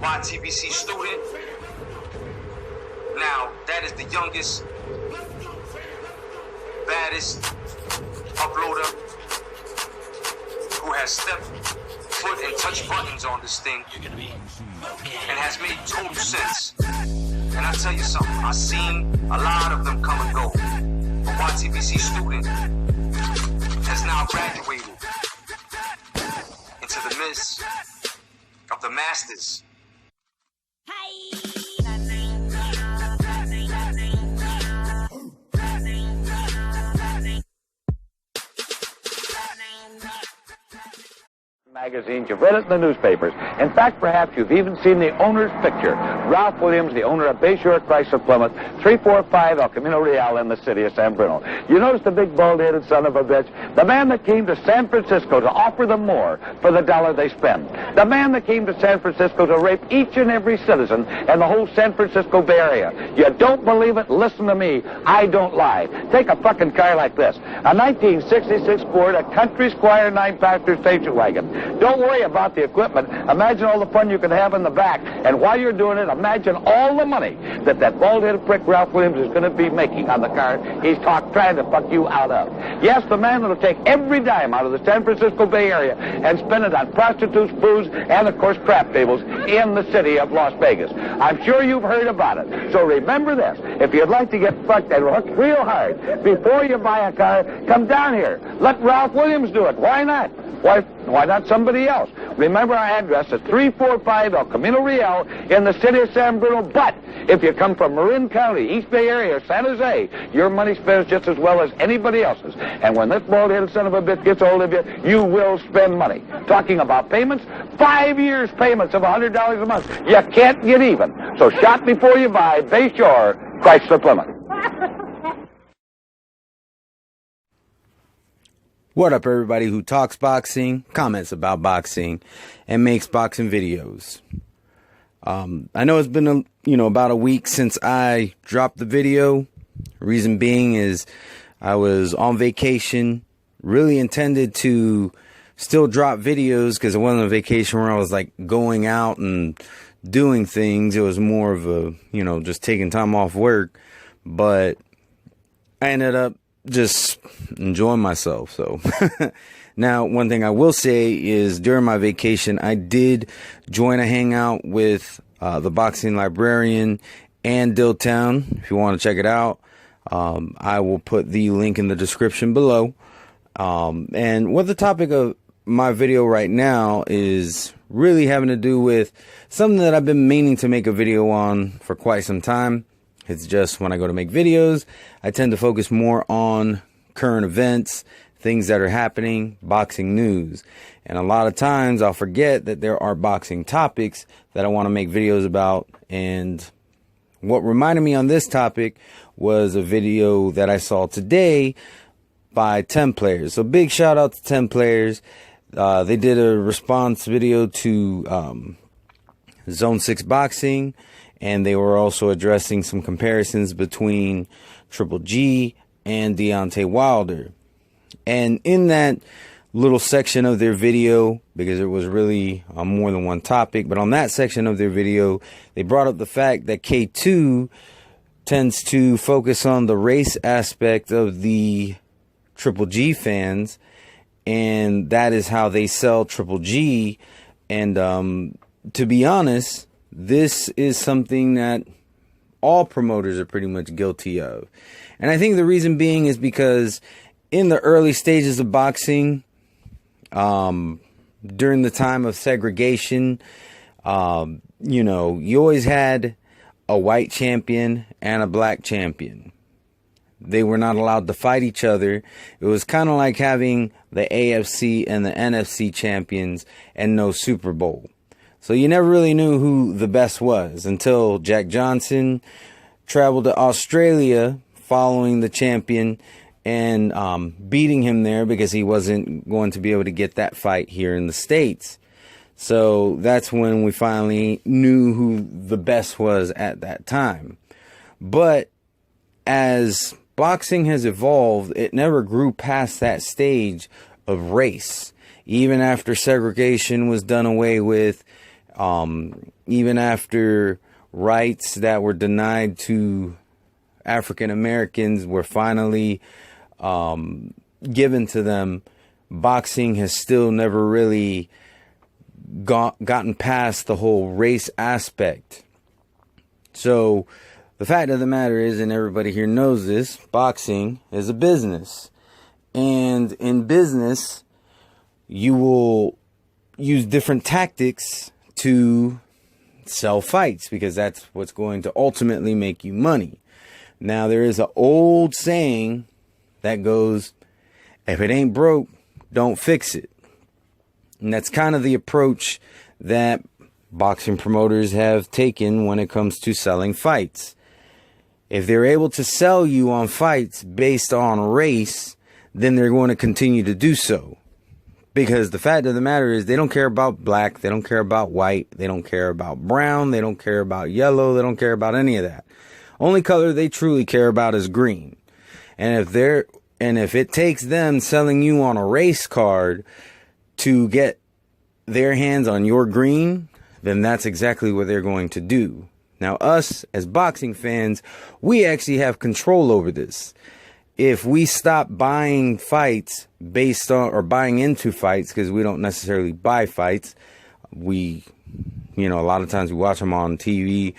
YTBC student. Now, that is the youngest, baddest uploader who has stepped foot and touched buttons on this thing and has made total sense. And I tell you something, I've seen a lot of them come and go. But YTBC student has now graduated into the midst of the masters. Magazines, you've read it in the newspapers. In fact, perhaps you've even seen the owner's picture. Ralph Williams, the owner of Bayshore Chrysler Plymouth, 345 El Camino Real in the city of San Bruno. You notice the big bald-headed son of a bitch? The man that came to San Francisco to offer them more for the dollar they spend. The man that came to San Francisco to rape each and every citizen in the whole San Francisco Bay Area. You don't believe it? Listen to me. I don't lie. Take a fucking car like this. A 1966 Ford, a Country Squire 9-passenger station wagon. Don't worry about the equipment. Imagine all the fun you can have in the back. And while you're doing it, imagine all the money that bald-headed prick Ralph Williams is going to be making on the car he's trying to fuck you out of. Yes, the man that'll take every dime out of the San Francisco Bay Area and spend it on prostitutes, booze, and, of course, crap tables in the city of Las Vegas. I'm sure you've heard about it. So remember this. If you'd like to get fucked and hooked real hard before you buy a car, come down here. Let Ralph Williams do it. Why not? Why not somebody else? Remember our address is 345 El Camino Real in the city of San Bruno. But if you come from Marin County, East Bay Area, or San Jose, your money spends just as well as anybody else's. And when this bald-headed son of a bitch gets hold of you, you will spend money. Talking about payments, 5 years payments of $100 a month. You can't get even. So shop before you buy. Bayshore Chrysler Plymouth. What up, everybody who talks boxing, comments about boxing, and makes boxing videos. I know it's been about a week since I dropped the video. Reason being is I was on vacation. Really intended to still drop videos because it wasn't a vacation where I was like going out and doing things. It was more of a just taking time off work. But I ended up just enjoying myself. So now, one thing I will say is during my vacation, I did join a hangout with the boxing librarian and Dilltown. If you want to check it out, I will put the link in the description below. And what the topic of my video right now is really having to do with something that I've been meaning to make a video on for quite some time. It's just when I go to make videos, I tend to focus more on current events, things that are happening, boxing news. And a lot of times I'll forget that there are boxing topics that I want to make videos about. And what reminded me on this topic was a video that I saw today by 10 players. So big shout out to 10 players. They did a response video to Zone 6 Boxing. And they were also addressing some comparisons between Triple G and Deontay Wilder. And in that little section of their video, because it was really more than one topic, but on that section of their video, they brought up the fact that K2 tends to focus on the race aspect of the Triple G fans. And that is how they sell Triple G. And to be honest, this is something that all promoters are pretty much guilty of. And I think the reason being is because in the early stages of boxing, during the time of segregation, you always had a white champion and a black champion. They were not allowed to fight each other. It was kind of like having the AFC and the NFC champions and no Super Bowl. So you never really knew who the best was until Jack Johnson traveled to Australia following the champion and beating him there because he wasn't going to be able to get that fight here in the States. So that's when we finally knew who the best was at that time. But as boxing has evolved, it never grew past that stage of race. Even after segregation was done away with, Even after rights that were denied to African Americans were finally given to them, boxing has still never really gotten past the whole race aspect. So the fact of the matter is, and everybody here knows this, boxing is a business. And in business, you will use different tactics to sell fights, because that's what's going to ultimately make you money. Now, there is an old saying that goes, if it ain't broke, don't fix it. And that's kind of the approach that boxing promoters have taken when it comes to selling fights. If they're able to sell you on fights based on race, then they're going to continue to do so. Because the fact of the matter is, they don't care about black, they don't care about white, they don't care about brown, they don't care about yellow, they don't care about any of that. Only color they truly care about is green. And if it takes them selling you on a race card to get their hands on your green, then that's exactly what they're going to do. Now, us as boxing fans, we actually have control over this. If we stop buying fights based on, or buying into fights, because we don't necessarily buy fights, a lot of times we watch them on TV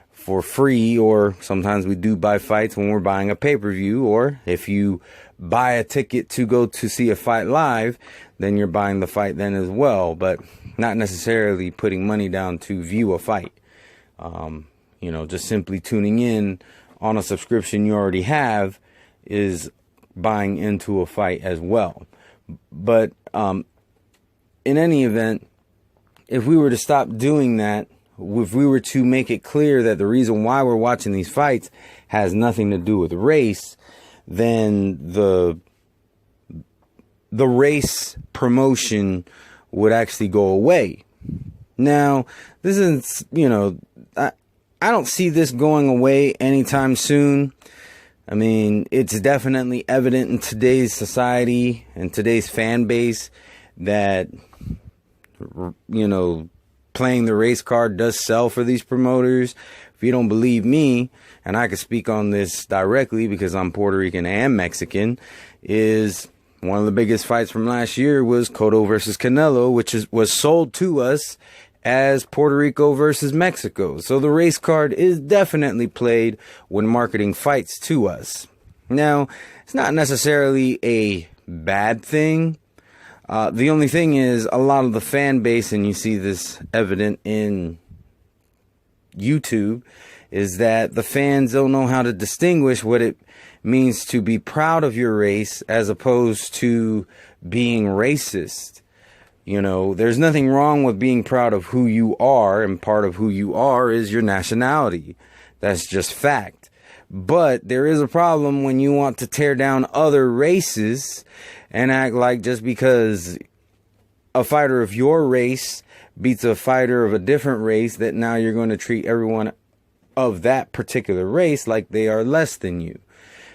for free, or sometimes we do buy fights when we're buying a pay-per-view, or if you buy a ticket to go to see a fight live, then you're buying the fight then as well, but not necessarily putting money down to view a fight. Just simply tuning in on a subscription you already have is buying into a fight as well. But in any event, if we were to stop doing that, if we were to make it clear that the reason why we're watching these fights has nothing to do with race, then the race promotion would actually go away. Now, this is, I don't see this going away anytime soon. I mean, it's definitely evident in today's society and today's fan base that, playing the race card does sell for these promoters. If you don't believe me, and I can speak on this directly because I'm Puerto Rican and Mexican, is one of the biggest fights from last year was Cotto versus Canelo, which was sold to us as Puerto Rico versus Mexico. So the race card is definitely played when marketing fights to us. Now, it's not necessarily a bad thing. The only thing is, a lot of the fan base, and you see this evident in YouTube, is that the fans don't know how to distinguish what it means to be proud of your race as opposed to being racist. There's nothing wrong with being proud of who you are, and part of who you are is your nationality. That's just fact. But there is a problem when you want to tear down other races and act like just because a fighter of your race beats a fighter of a different race, that now you're going to treat everyone of that particular race like they are less than you.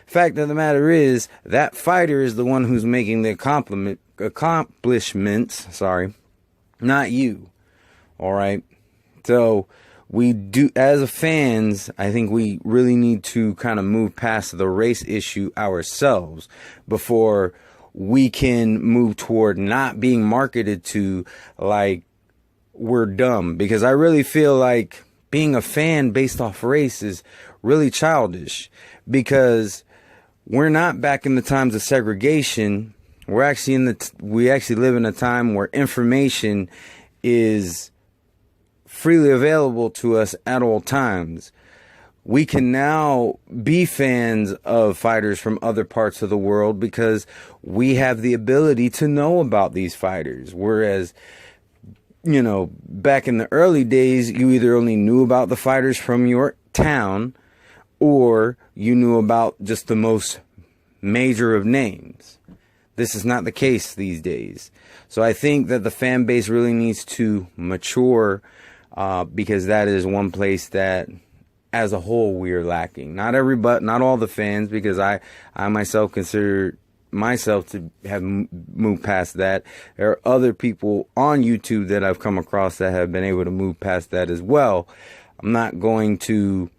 Fact of the matter is, that fighter is the one who's making the accomplishments, not you. All right. So we do, as fans, I think we really need to kind of move past the race issue ourselves before we can move toward not being marketed to like we're dumb. Because I really feel like being a fan based off race is really childish, because we're not back in the times of segregation. We actually live in a time where information is freely available to us at all times. We can now be fans of fighters from other parts of the world because we have the ability to know about these fighters. Whereas, back in the early days, you either only knew about the fighters from your town, or you knew about just the most major of names. This is not the case these days. So I think that the fan base really needs to mature, because that is one place that, as a whole, we are lacking. Not all the fans, because I myself consider myself to have moved past that. There are other people on YouTube that I've come across that have been able to move past that as well. I'm not going to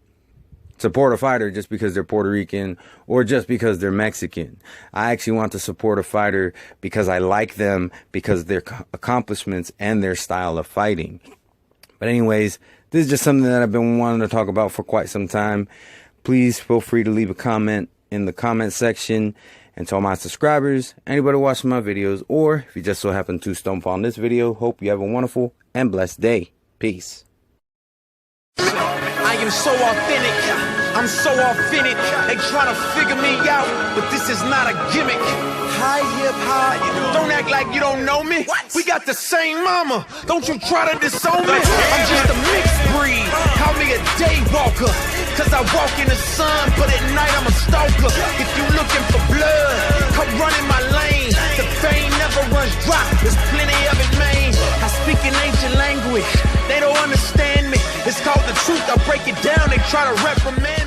support a fighter just because they're Puerto Rican or just because they're Mexican. I actually want to support a fighter because I like them, because of their accomplishments and their style of fighting. But anyways, this is just something that I've been wanting to talk about for quite some time. Please feel free to leave a comment in the comment section. And to all my subscribers, anybody watching my videos, or if you just so happen to stumble on this video, hope you have a wonderful and blessed day. Peace. I am so authentic, I'm so authentic. They trying to figure me out, but this is not a gimmick. Hi, hip hop, don't act like you don't know me. What? We got the same mama, don't you try to disown me. I'm just a mixed breed, call me a day walker. Cause I walk in the sun, but at night I'm a stalker. If you looking for blood, come run in my lane. The fame never runs dry, there's plenty of it, man. I speak an ancient language, they don't understand me. It's called the truth, I break it down, they try to reprimand me.